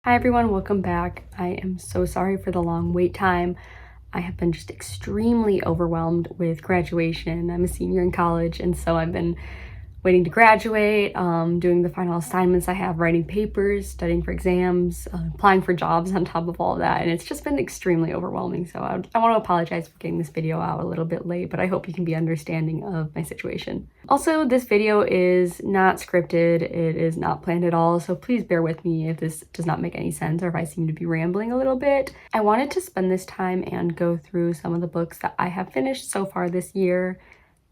Hi everyone, welcome back. I am so sorry for the long wait time. I have been just extremely overwhelmed with graduation. I'm a senior in college, and so I've been waiting to graduate, doing the final assignments I have, writing papers, studying for exams, applying for jobs on top of all of that, and it's just been extremely overwhelming. So I want to apologize for getting this video out a little bit late, but I hope you can be understanding of my situation. Also, this video is not scripted, it is not planned at all, so please bear with me if this does not make any sense or if I seem to be rambling a little bit. I wanted to spend this time and go through some of the books that I have finished so far this year.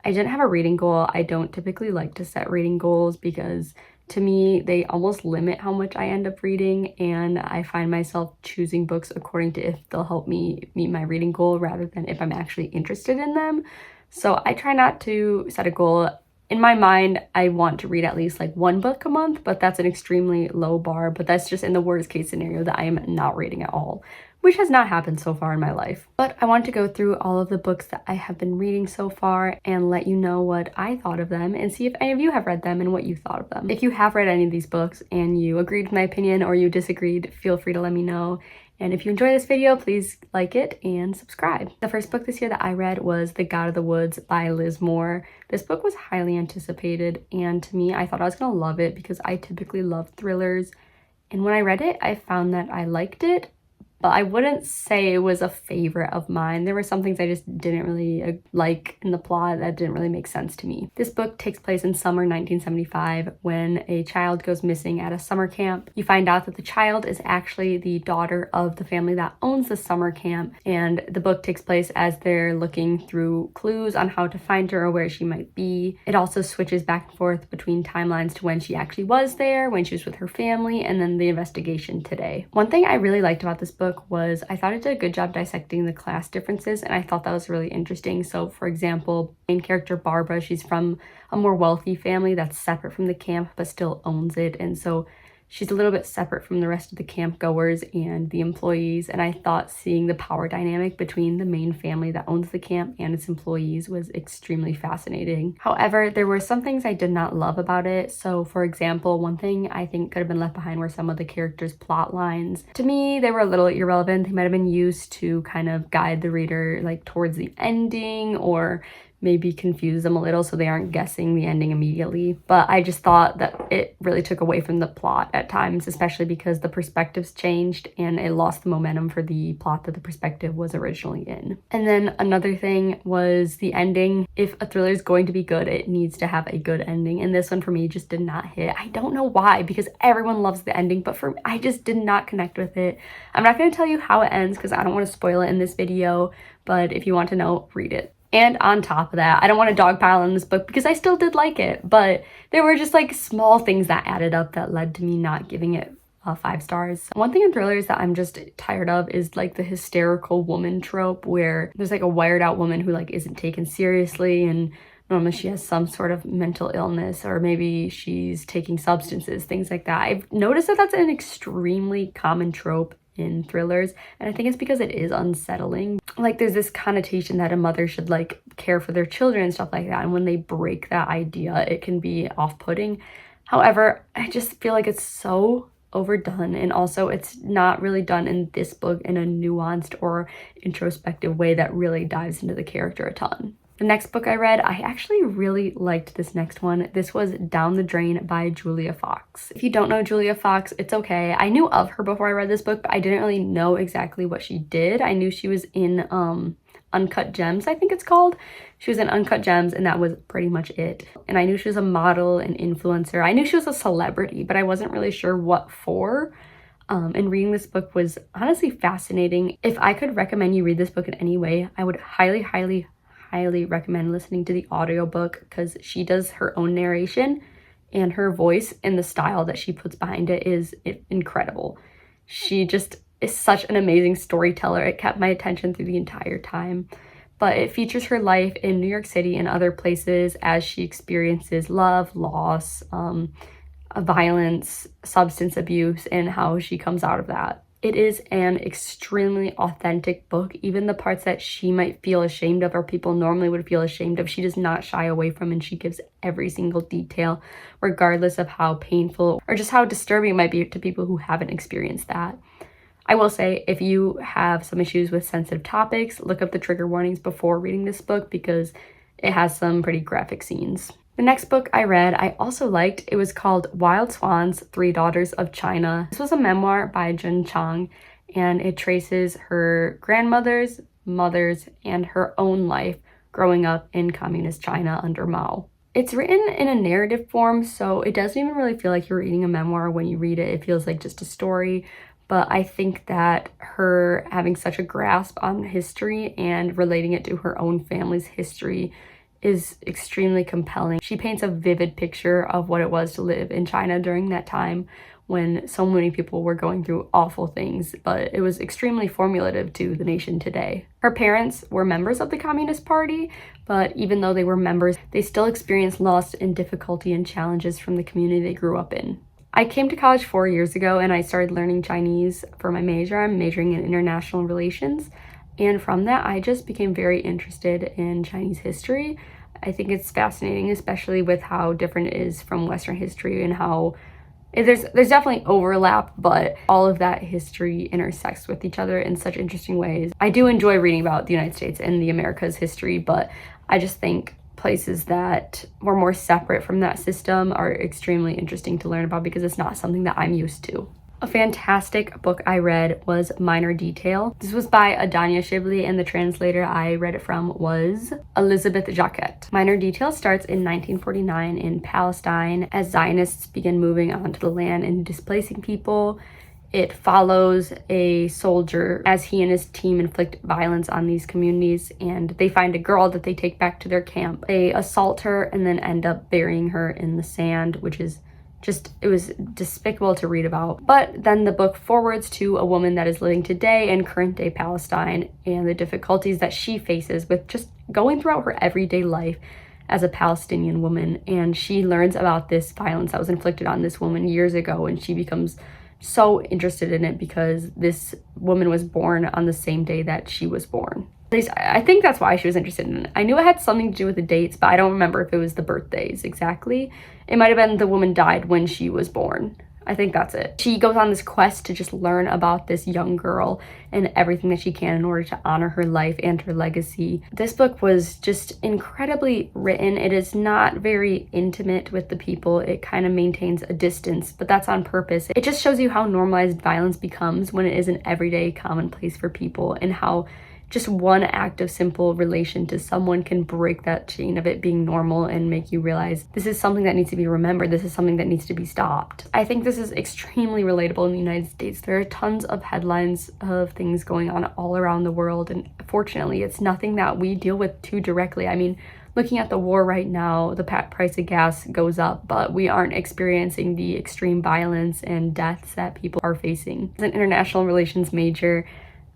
I didn't have a reading goal. I don't typically like to set reading goals because to me, they almost limit how much I end up reading, and I find myself choosing books according to if they'll help me meet my reading goal rather than if I'm actually interested in them. So I try not to set a goal. In my mind, I want to read at least like one book a month, but that's an extremely low bar, but that's just in the worst case scenario that I am not reading at all, which has not happened so far in my life. But I want to go through all of the books that I have been reading so far and let you know what I thought of them and see if any of you have read them and what you thought of them. If you have read any of these books and you agreed with my opinion or you disagreed, feel free to let me know. And if you enjoy this video, please like it and subscribe. The first book this year that I read was The God of the Woods by Liz Moore. This book was highly anticipated, and to me, I thought I was gonna love it because I typically love thrillers. And when I read it, I found that I liked it, but I wouldn't say it was a favorite of mine. There were some things I just didn't really like in the plot that didn't really make sense to me. This book takes place in summer 1975 when a child goes missing at a summer camp. You find out that the child is actually the daughter of the family that owns the summer camp, and the book takes place as they're looking through clues on how to find her or where she might be. It also switches back and forth between timelines to when she actually was there, when she was with her family, and then the investigation today. One thing I really liked about this book was I thought it did a good job dissecting the class differences, and I thought that was really interesting. So for example, main character Barbara, she's from a more wealthy family that's separate from the camp but still owns it, and so she's a little bit separate from the rest of the camp goers and the employees, and I thought seeing the power dynamic between the main family that owns the camp and its employees was extremely fascinating. However, there were some things I did not love about it. So for example, one thing I think could have been left behind were some of the characters' plot lines. To me, they were a little irrelevant. They might have been used to kind of guide the reader like towards the ending or maybe confuse them a little so they aren't guessing the ending immediately. But I just thought that it really took away from the plot at times, especially because the perspectives changed and it lost the momentum for the plot that the perspective was originally in. And then another thing was the ending. If a thriller is going to be good, it needs to have a good ending. And this one for me just did not hit. I don't know why, because everyone loves the ending, but for me, I just did not connect with it. I'm not going to tell you how it ends because I don't want to spoil it in this video, but if you want to know, read it. And on top of that, I don't want to dogpile on this book because I still did like it, but there were just like small things that added up that led to me not giving it 5 stars. One thing in thrillers that I'm just tired of is like the hysterical woman trope where there's like a wired out woman who like isn't taken seriously, and normally she has some sort of mental illness or maybe she's taking substances, things like that. I've noticed that that's an extremely common trope in thrillers, and I think it's because it is unsettling. Like there's this connotation that a mother should like care for their children and stuff like that, and when they break that idea, it can be off-putting. However, I just feel like it's so overdone, and also it's not really done in this book in a nuanced or introspective way that really dives into the character a ton. The next book I read, I actually really liked this next one. This was Down the Drain by Julia Fox. If you don't know Julia Fox, it's okay. I knew of her before I read this book, but I didn't really know exactly what she did. I knew she was in Uncut Gems, I think it's called. She was in Uncut Gems, and that was pretty much it. And I knew she was a model and influencer. I knew she was a celebrity, but I wasn't really sure what for. And reading this book was honestly fascinating. If I could recommend you read this book in any way, I would highly recommend listening to the audiobook because she does her own narration, and her voice and the style that she puts behind it is incredible. She just is such an amazing storyteller. It kept my attention through the entire time. But it features her life in New York City and other places as she experiences love, loss, violence, substance abuse, and how she comes out of that. It is an extremely authentic book. Even the parts that she might feel ashamed of or people normally would feel ashamed of, she does not shy away from, and she gives every single detail, regardless of how painful or just how disturbing it might be to people who haven't experienced that. I will say, if you have some issues with sensitive topics, look up the trigger warnings before reading this book because it has some pretty graphic scenes. The next book I read, I also liked. It was called Wild Swans, Three Daughters of China. This was a memoir by Jun Chang, and it traces her grandmother's, mother's, and her own life growing up in communist China under Mao. It's written in a narrative form, so it doesn't even really feel like you're reading a memoir when you read it. It feels like just a story. But I think that her having such a grasp on history and relating it to her own family's history is extremely compelling. She paints a vivid picture of what it was to live in China during that time when so many people were going through awful things, but it was extremely formulative to the nation today. Her parents were members of the Communist Party, but even though they were members, they still experienced loss and difficulty and challenges from the community they grew up in. I came to college 4 years ago and I started learning Chinese for my major. I'm majoring in international relations. And from that, I just became very interested in Chinese history. I think it's fascinating, especially with how different it is from Western history and how there's definitely overlap, but all of that history intersects with each other in such interesting ways. I do enjoy reading about the United States and the Americas history, but I just think places that were more separate from that system are extremely interesting to learn about because it's not something that I'm used to. A fantastic book I read was Minor Detail. This was by Adanya Shibli, and the translator I read it from was Elizabeth Jacquet. Minor Detail starts in 1949 in Palestine as Zionists begin moving onto the land and displacing people. It follows a soldier as he and his team inflict violence on these communities, and they find a girl that they take back to their camp. They assault her and then end up burying her in the sand, which is it was despicable to read about. But then the book forwards to a woman that is living today in current day Palestine and the difficulties that she faces with just going throughout her everyday life as a Palestinian woman. And she learns about this violence that was inflicted on this woman years ago, and she becomes so interested in it because this woman was born on the same day that she was born. At least I think that's why she was interested in it. I knew it had something to do with the dates, but I don't remember if it was the birthdays exactly. It might have been the woman died when she was born. I think that's it. She goes on this quest to just learn about this young girl and everything that she can in order to honor her life and her legacy. This book was just incredibly written. It is not very intimate with the people. It kind of maintains a distance, but that's on purpose. It just shows you how normalized violence becomes when it is an everyday commonplace for people, and how just one act of simple relation to someone can break that chain of it being normal and make you realize this is something that needs to be remembered. This is something that needs to be stopped. I think this is extremely relatable in the United States. There are tons of headlines of things going on all around the world, and fortunately, it's nothing that we deal with too directly. I mean, looking at the war right now, the price of gas goes up, but we aren't experiencing the extreme violence and deaths that people are facing. As an international relations major,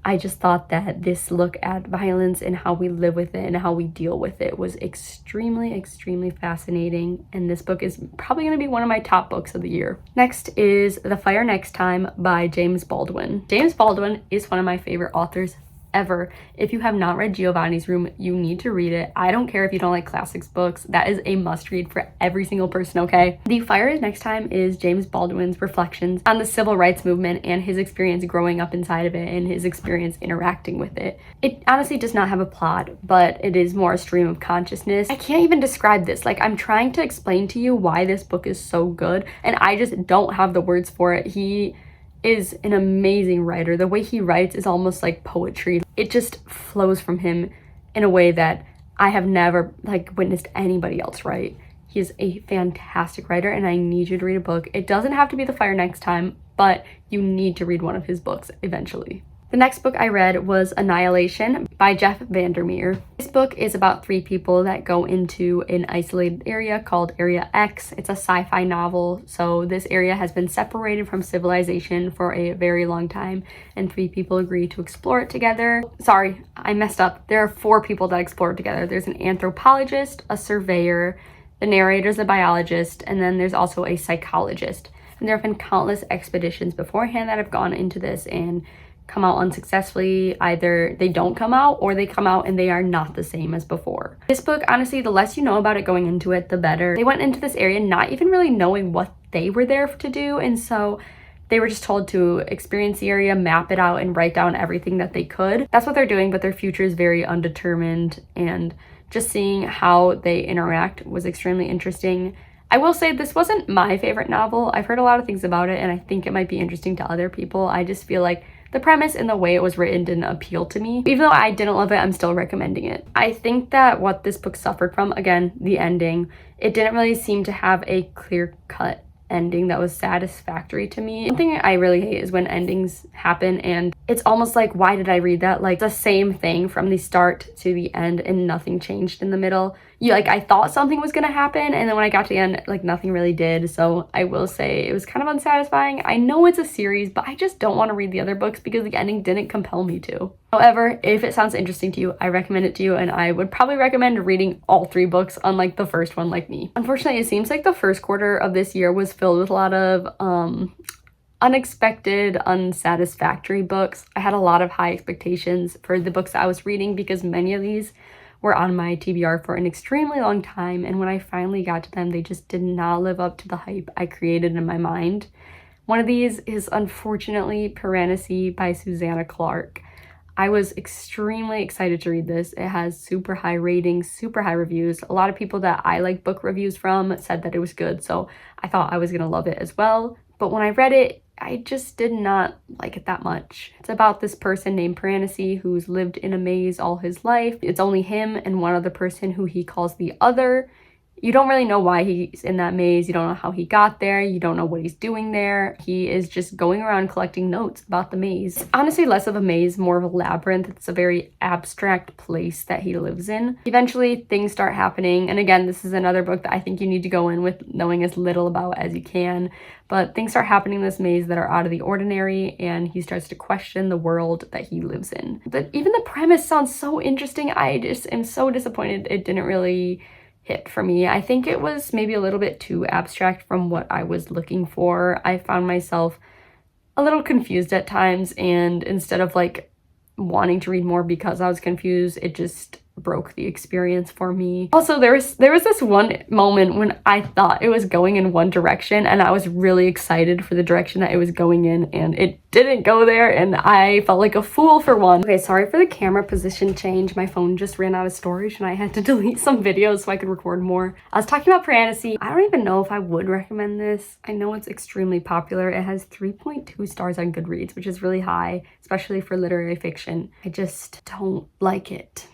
I just thought that this look at violence and how we live with it and how we deal with it was extremely, extremely fascinating. And this book is probably going to be one of my top books of the year. Next is The Fire Next Time by James Baldwin. James Baldwin is one of my favorite authors ever. If you have not read Giovanni's Room, you need to read it. I don't care if you don't like classics books. That is a must read for every single person, okay? The Fire Next Time is James Baldwin's reflections on the civil rights movement and his experience growing up inside of it and his experience interacting with it. It honestly does not have a plot, but it is more a stream of consciousness. I can't even describe this. Like, I'm trying to explain to you why this book is so good, and I just don't have the words for it. He is an amazing writer. The way he writes is almost like poetry. It just flows from him in a way that I have never witnessed anybody else write. He is a fantastic writer, and I need you to read a book. It doesn't have to be The Fire Next Time, but you need to read one of his books eventually. The next book I read was Annihilation by Jeff Vandermeer. This book is about 3 people that go into an isolated area called Area X. It's a sci-fi novel, so this area has been separated from civilization for a very long time, and 3 people agree to explore it together. Sorry, I messed up. There are 4 people that explore it together. There's an anthropologist, a surveyor, the narrator's a biologist, and then there's also a psychologist. And there have been countless expeditions beforehand that have gone into this and come out unsuccessfully. Either they don't come out or they come out and they are not the same as before. This book, honestly, the less you know about it going into it, the better. They went into this area not even really knowing what they were there to do, and so they were just told to experience the area, map it out, and write down everything that they could. That's what they're doing, but their future is very undetermined, and just seeing how they interact was extremely interesting. I will say this wasn't my favorite novel. I've heard a lot of things about it, and I think it might be interesting to other people. I just feel like the premise and the way it was written didn't appeal to me. Even though I didn't love it, I'm still recommending it. I think that what this book suffered from, again, the ending, it didn't really seem to have a clear-cut ending that was satisfactory to me. One thing I really hate is when endings happen and it's almost like, why did I read that? Like the same thing from the start to the end and nothing changed in the middle. I thought something was gonna happen, and then when I got to the end, like nothing really did. So I will say it was kind of unsatisfying. I know it's a series, but I just don't want to read the other books because the ending didn't compel me to. However, if it sounds interesting to you, I recommend it to you, and I would probably recommend reading all 3 books, unlike the first one like me. Unfortunately, it seems like the first quarter of this year was filled with a lot of unexpected, unsatisfactory books. I had a lot of high expectations for the books that I was reading because many of these were on my TBR for an extremely long time, and when I finally got to them, they just did not live up to the hype I created in my mind. One of these is unfortunately Piranesi by Susanna Clarke. I was extremely excited to read this. It has super high ratings, super high reviews. A lot of people that I like book reviews from said that it was good, so I thought I was gonna love it as well. But when I read it, I just did not like it that much. It's about this person named Piranesi who's lived in a maze all his life. It's only him and one other person who he calls the other. You don't really know why he's in that maze. You don't know how he got there. You don't know what he's doing there. He is just going around collecting notes about the maze. It's honestly less of a maze, more of a labyrinth. It's a very abstract place that he lives in. Eventually, things start happening. And again, this is another book that I think you need to go in with knowing as little about as you can. But things start happening in this maze that are out of the ordinary, and he starts to question the world that he lives in. But even the premise sounds so interesting. I just am so disappointed it didn't really hit for me. I think it was maybe a little bit too abstract from what I was looking for. I found myself a little confused at times, and instead of like wanting to read more because I was confused, it just broke the experience for me. Also, there was this one moment when I thought it was going in one direction and I was really excited for the direction that it was going in, and it didn't go there, and I felt like a fool for one. Okay, sorry for the camera position change. My phone just ran out of storage and I had to delete some videos so I could record more. I was talking about Piranesi. I don't even know if I would recommend this. I know it's extremely popular. It has 3.2 stars on Goodreads, which is really high, especially for literary fiction. I just don't like it,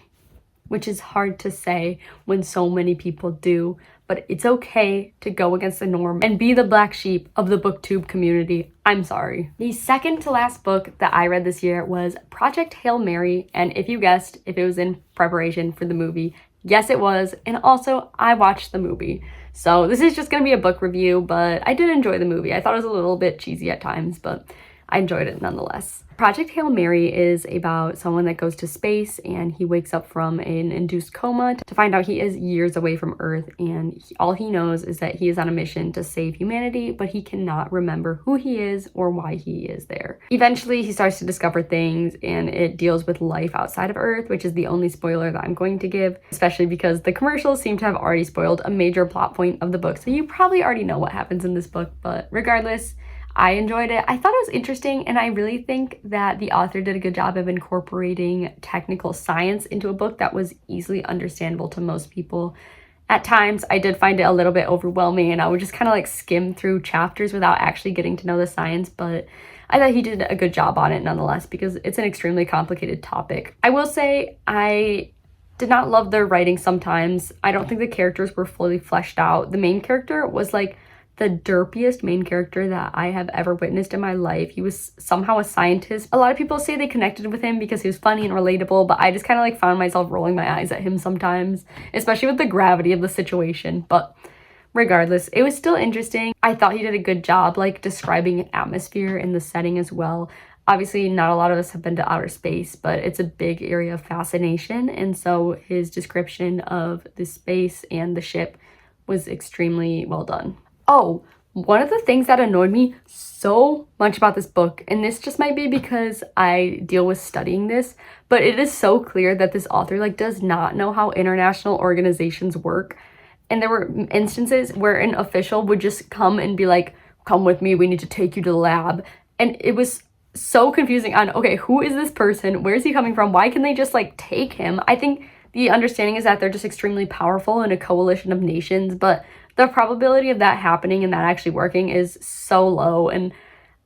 which is hard to say when so many people do, but it's okay to go against the norm and be the black sheep of the booktube community. I'm sorry. The second to last book that I read this year was Project Hail Mary, and if you guessed if it was in preparation for the movie, yes it was, and also I watched the movie. So this is just gonna be a book review, but I did enjoy the movie. I thought it was a little bit cheesy at times, but I enjoyed it nonetheless. Project Hail Mary is about someone that goes to space, and he wakes up from an induced coma to find out he is years away from Earth, and all he knows is that he is on a mission to save humanity, but he cannot remember who he is or why he is there. Eventually, he starts to discover things, and it deals with life outside of Earth, which is the only spoiler that I'm going to give, especially because the commercials seem to have already spoiled a major plot point of the book, so you probably already know what happens in this book, but regardless, I enjoyed it. I thought it was interesting, and I really think that the author did a good job of incorporating technical science into a book that was easily understandable to most people. At times, I did find it a little bit overwhelming, and I would just kind of like skim through chapters without actually getting to know the science, but I thought he did a good job on it nonetheless because it's an extremely complicated topic. I will say I did not love their writing sometimes. I don't think the characters were fully fleshed out. The main character was like the derpiest main character that I have ever witnessed in my life. He was somehow a scientist. A lot of people say they connected with him because he was funny and relatable, but I just kind of like found myself rolling my eyes at him sometimes, especially with the gravity of the situation. But regardless, it was still interesting. I thought he did a good job like describing atmosphere in the setting as well. Obviously, not a lot of us have been to outer space, but it's a big area of fascination, and so his description of the space and the ship was extremely well done. Oh, One of the things that annoyed me so much about this book, and this just might be because I deal with studying this, but it is so clear that this author like does not know how international organizations work. And there were instances where an official would just come and be like, come with me, we need to take you to the lab. And it was so confusing on, okay, who is this person? Where is he coming from? Why can they just like take him? I think the understanding is that they're just extremely powerful in a coalition of nations, but the probability of that happening and that actually working is so low. And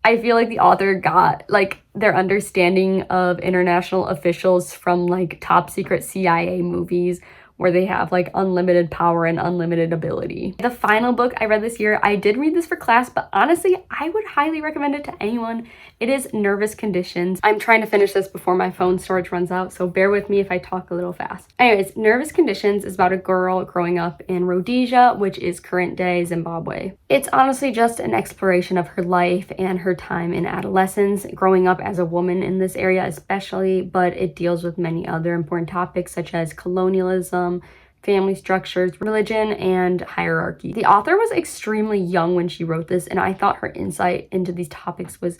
I feel like the author got like their understanding of international officials from like top secret CIA movies where they have like unlimited power and unlimited ability. The final book I read this year, I did read this for class, but honestly, I would highly recommend it to anyone. It is Nervous Conditions. I'm trying to finish this before my phone storage runs out, so bear with me if I talk a little fast. Anyways, Nervous Conditions is about a girl growing up in Rhodesia, which is current day Zimbabwe. It's honestly just an exploration of her life and her time in adolescence, growing up as a woman in this area especially, but it deals with many other important topics such as colonialism, family structures, religion, and hierarchy. The author was extremely young when she wrote this, and I thought her insight into these topics was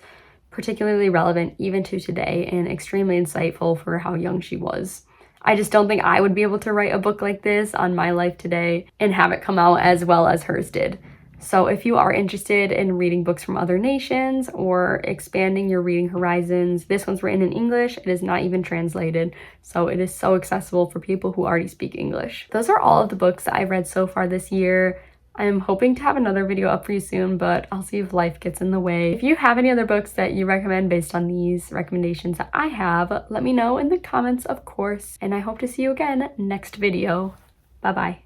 particularly relevant even to today and extremely insightful for how young she was. I just don't think I would be able to write a book like this on my life today and have it come out as well as hers did. So if you are interested in reading books from other nations or expanding your reading horizons, this one's written in English. It is not even translated, so it is so accessible for people who already speak English. Those are all of the books that I've read so far this year. I'm hoping to have another video up for you soon, but I'll see if life gets in the way. If you have any other books that you recommend based on these recommendations that I have, let me know in the comments, of course, and I hope to see you again next video. Bye-bye.